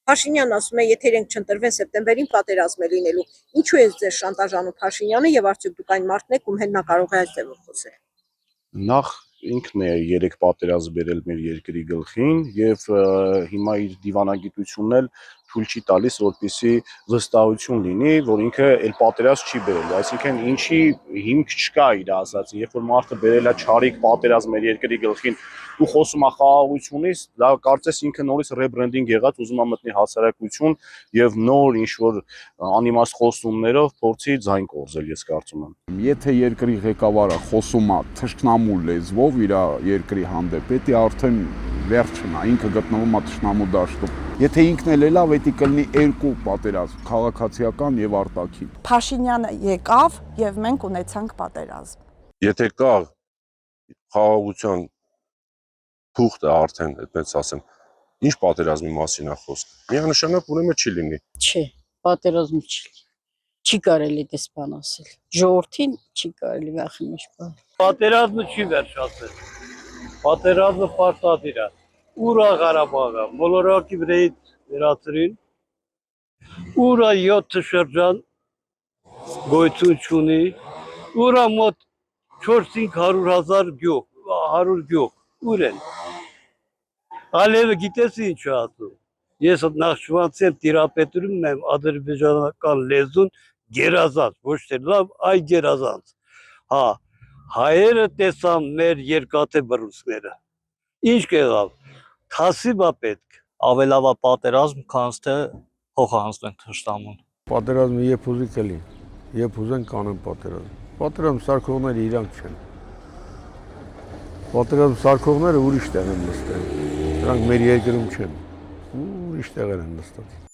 Փաշինյանն ասում է, եթե իրենք չընտրվեն սեպտեմբերին պատերազմ է լինելու։ Ինչու է ձեզ շանտաժանում Փաշինյանը եւ արդյոք դուք այն մարդն եք, ում հետ նա կարող է այս ձևով խոսել։ Նախ ինքն է 3 պատերազմ բերել մեր երկրի գլխին եւ հիմա իր դիվանագիտությունն էլ թույլ չի տալիս, որպեսզի վստահություն լինի, որ ինքը այլ պատերազմ չի բերել, այսինքն ինչի հիմք չկա իր ասածի, երբ որ մարդը բերել է չարիք պատերազմ մեր երկրի գլխին ու խոսում է խաղաղությունից, դա կարծես ինքը նորից ռեբրենդինգ եղած ուզում է մտնի հասարակություն եւ նոր ինչ որ անիմաստ խոսումներով փորձի ձայն կորզել, ես կարծում եմ։ Եթե երկրի ղեկավարը խոսում է թշնամու լեզվով իր երկրի հանդեպ, դա արդեն վերջն է, ինքը գտնվում է թշնամու դաշտում։ Եթե ինքն էլ լավ, դա կլինի երկու պատերազմ, քաղաքացիական եւ արտաքին։ Փաշինյանը եկավ եւ մենք ունեցանք պատերազմ։ Եթե կա խաղաղության թուղթը արդեն, այդպես ասեմ, ինչ պատերազմի մասին է խոսքը։ Միանշանակ ուրեմն չի լինի։ Չէ, պատերազմ չի կարելի դες բան ասել։ Ժողովրդին չի կարելի վախենալ բան։ Պատերազմը չի վերջացել։ Պատերազմը պարտադիր է։ Ուրա Ղարաբաղը, մոլորակի վրայից վերացրին։ Ուրա 7 շրջան գոյություն ունի։ Ուրա մոտ 400-500 գյուղ, 100 գյուղ, ուր են։ Ալևը գիտես ինչ է ասում։ Ես Նախճիվանցի եմ, տիրապետում եմ ադրբեջանական լեզուն գերազանց, ոչ թե լավ, այ գերազանց։ Հա, հայերը տեսան մեր երկաթե բռունցքները։ Ինչ կեղավ։ Թասիբա պետք։ Ավելավա պատերազմ, քան թե փոխանցնենք թշնամուն։ Պատերազմը երբ ուզի կլի, երբ ուզեն կանեն պատերազմ։ Պատերազմ սարքողները իրանք չեն։ Պատերազմ սարքողները ուրիշ տեղ են նստել։ Նրանք մեր երկրում չեն։ Ուրիշ տեղեր են նստած։